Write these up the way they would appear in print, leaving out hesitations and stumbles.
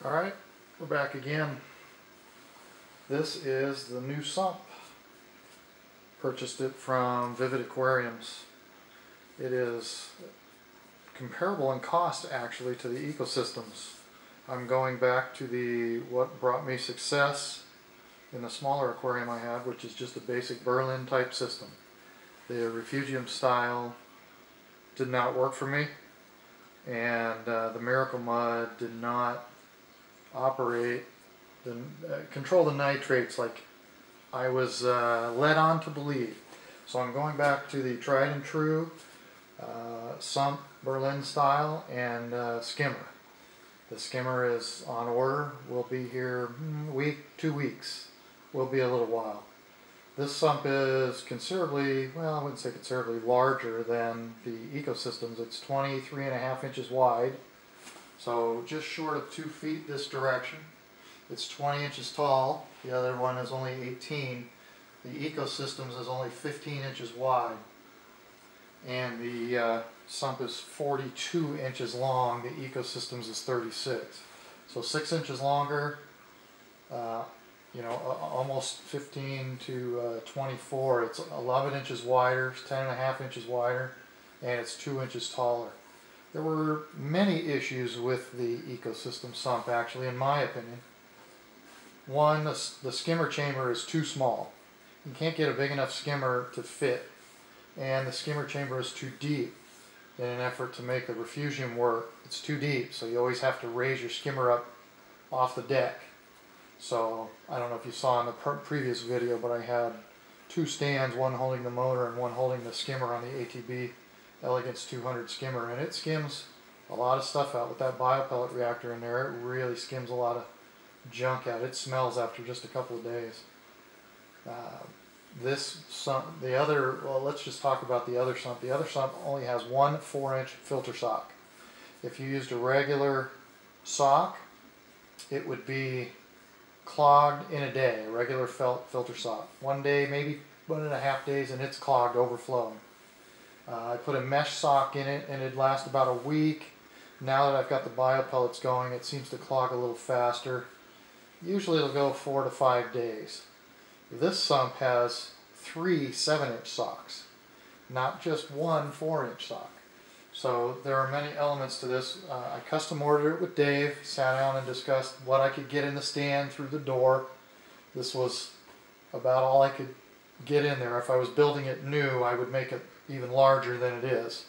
Alright, we're back again. This is the new sump. Purchased it from Vivid Aquariums. It is comparable in cost actually to the ecosystems. I'm going back to what brought me success in the smaller aquarium I had, which is just a basic Berlin type system. The refugium style did not work for me, and the Miracle Mud did not control the nitrates like I was led on to believe. So I'm going back to the tried and true sump Berlin style and skimmer. The skimmer is on order. Will be here week, 2 weeks. Will be a little while. This sump is considerably, well, I wouldn't say considerably larger than the ecosystems. It's 23.5 inches wide, so just short of 2 feet this direction. It's 20 inches tall. The other one is only 18. The ecosystems is only 15 inches wide, and the sump is 42 inches long. The ecosystems is 36, so 6 inches longer. Almost 15 to 24. It's 11 inches wider, 10.5 inches wider, and it's 2 inches taller. There were many issues with the ecosystem sump, actually, in my opinion. One, the skimmer chamber is too small. You can't get a big enough skimmer to fit, and the skimmer chamber is too deep. In an effort to make the refugium work, it's too deep, so you always have to raise your skimmer up off the deck. So I don't know if you saw in the previous video, but I had 2 stands, one holding the motor and one holding the skimmer on the ATB Elegance 200 skimmer, and it skims a lot of stuff out with that biopellet reactor in there. It really skims a lot of junk out. It smells after just a couple of days. This sump, let's just talk about the other sump. The other sump only has one 4-inch filter sock. If you used a regular sock, it would be clogged in a day, a regular filter sock. 1 day, maybe 1.5 days, and it's clogged, overflowing. I put a mesh sock in it, and it'd last about a week. Now that I've got the biopellets going, it seems to clog a little faster. Usually it'll go 4 to 5 days. This sump has 3 7-inch socks, not just one 4-inch sock. So there are many elements to this. I custom ordered it with Dave, sat down and discussed what I could get in the stand through the door. This was about all I could get in there. If I was building it new, I would make it even larger than it is.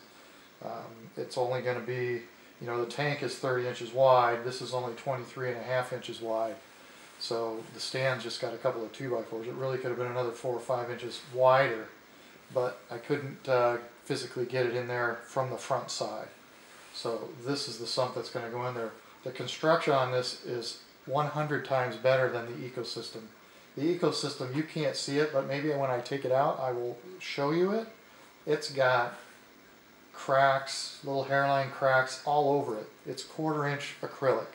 It's only going to be, the tank is 30 inches wide. This is only 23.5 inches wide. So the stand's just got a couple of 2x4s. It really could have been another 4 or 5 inches wider, but I couldn't physically get it in there from the front side. So this is the sump that's going to go in there. The construction on this is 100 times better than the ecosystem. The ecosystem, you can't see it, but maybe when I take it out, I will show you it. It's got cracks, little hairline cracks all over it. It's 1/4-inch acrylic.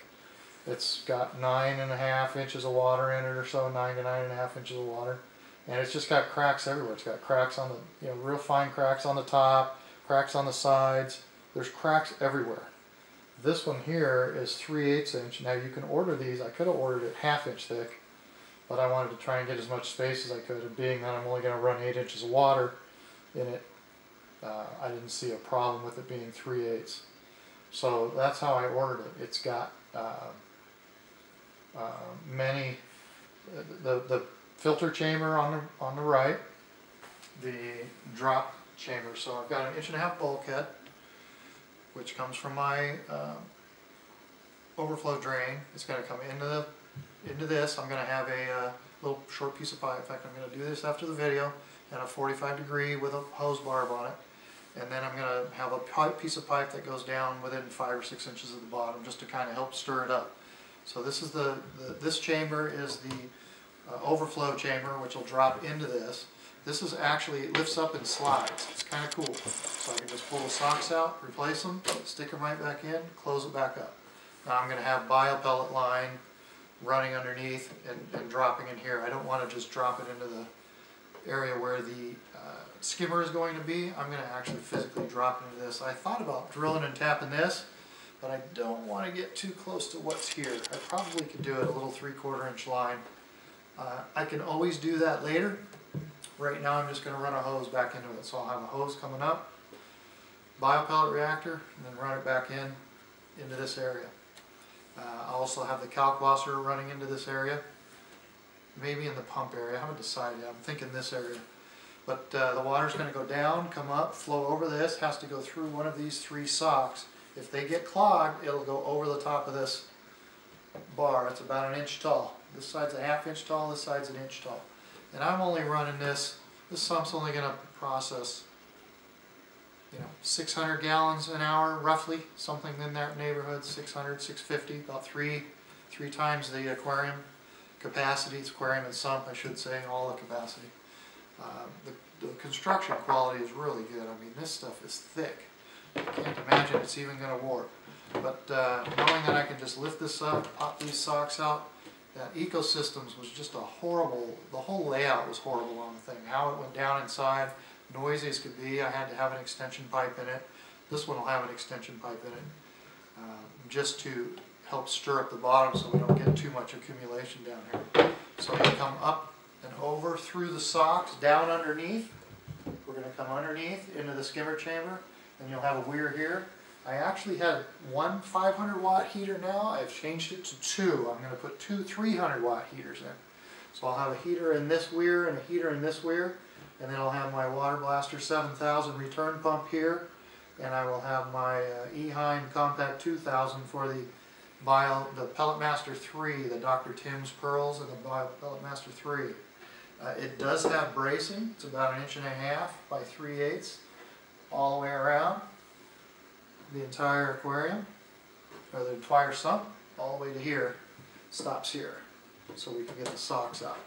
It's got 9.5 inches of water in it or so, 9 to 9.5 inches of water. And it's just got cracks everywhere. It's got cracks on the, real fine cracks on the top, cracks on the sides. There's cracks everywhere. This one here is 3/8 inch. Now you can order these. I could have ordered it 1/2 inch thick, but I wanted to try and get as much space as I could. And being that I'm only going to run 8 inches of water in it, I didn't see a problem with it being 3/8. So that's how I ordered it. It's got the filter chamber on the right, the drop chamber. So I've got an 1.5-inch bulkhead, which comes from my overflow drain. It's going to come into this. I'm going to have a little short piece of pipe. In fact, I'm going to do this after the video, and a 45-degree with a hose barb on it. And then I'm going to have a piece of pipe that goes down within 5 or 6 inches of the bottom, just to kind of help stir it up. So this is this chamber is the overflow chamber, which will drop into this. This is actually, it lifts up and slides. It's kind of cool. So I can just pull the socks out, replace them, stick them right back in, close it back up. Now I'm going to have biopellet line running underneath and dropping in here. I don't want to just drop it into the area where the skimmer is going to be. I'm going to actually physically drop into this. I thought about drilling and tapping this, but I don't want to get too close to what's here. I probably could do it a little 3/4 inch line. I can always do that later. Right now I'm just going to run a hose back into it. So I'll have a hose coming up, biopellet reactor, and then run it back into this area. I also have the kalkwasser running into this area, maybe in the pump area. I haven't decided yet. I'm thinking this area. But the water's going to go down, come up, flow over this, has to go through one of these 3 socks. If they get clogged, it'll go over the top of this bar. It's about 1 inch tall. This side's a 1/2 inch tall, this side's 1 inch tall. And I'm only running this sump's only going to process, 600 gallons an hour, roughly, something in that neighborhood, 600, 650, about three times the aquarium capacity. It's aquarium and sump, I should say, all the capacity. The construction quality is really good. I mean, this stuff is thick. I can't imagine it's even going to warp. But knowing that I can just lift this up, pop these socks out, that Ecosystems was just a horrible, the whole layout was horrible on the thing. How it went down inside, noisy as could be. I had to have an extension pipe in it. This one will have an extension pipe in it, just to help stir up the bottom so we don't get too much accumulation down here. So you come up and over through the socks, down underneath. We're going to come underneath into the skimmer chamber, and you'll have a weir here. I actually had one 500 watt heater now. I've changed it to 2. I'm going to put 2 300 watt heaters in. So I'll have a heater in this weir and a heater in this weir, and then I'll have my Water Blaster 7000 return pump here, and I will have my Eheim Compact 2000 for the Pellet Master 3, the Dr. Tim's Pearls and the Pellet Master 3. It does have bracing. It's about 1.5 inches by 3/8 all the way around the entire aquarium, or the entire sump, all the way to here. Stops here, so we can get the socks out.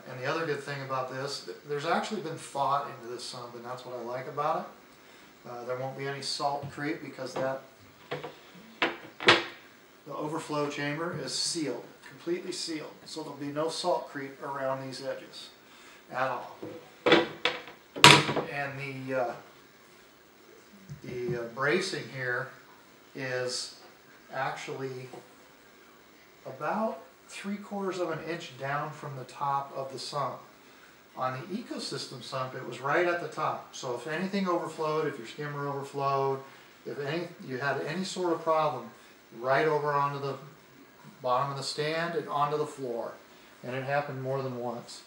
And the other good thing about this, there's actually been thought into this sump, and that's what I like about it. There won't be any salt creep because the overflow chamber is sealed, completely sealed, so there'll be no salt creep around these edges at all. And the bracing here is actually about 3/4 inch down from the top of the sump. On the Ecosystem sump, it was right at the top. So if anything overflowed, if your skimmer overflowed, if you had any sort of problem, right over onto the bottom of the stand and onto the floor. And it happened more than once.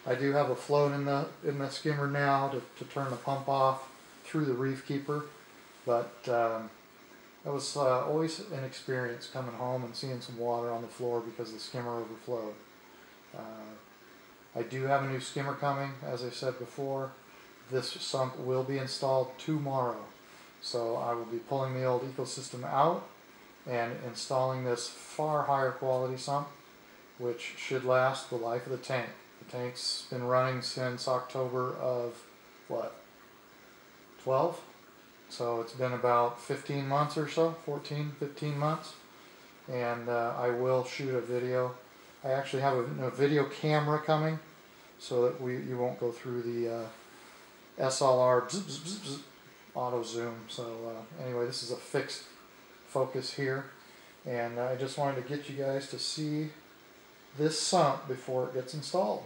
I do have a float in the skimmer now to turn the pump off through the reef keeper, but it was always an experience coming home and seeing some water on the floor because the skimmer overflowed. I do have a new skimmer coming, as I said before. This sump will be installed tomorrow, so I will be pulling the old Ecosystem out and installing this far higher quality sump, which should last the life of the tank. The tank's been running since October of, what, 12? So it's been about 15 months or so, 14, 15 months. And I will shoot a video. I actually have a video camera coming so that you won't go through the SLR auto zoom. So anyway, this is a fixed focus here, and I just wanted to get you guys to see this sump before it gets installed.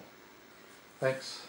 Thanks.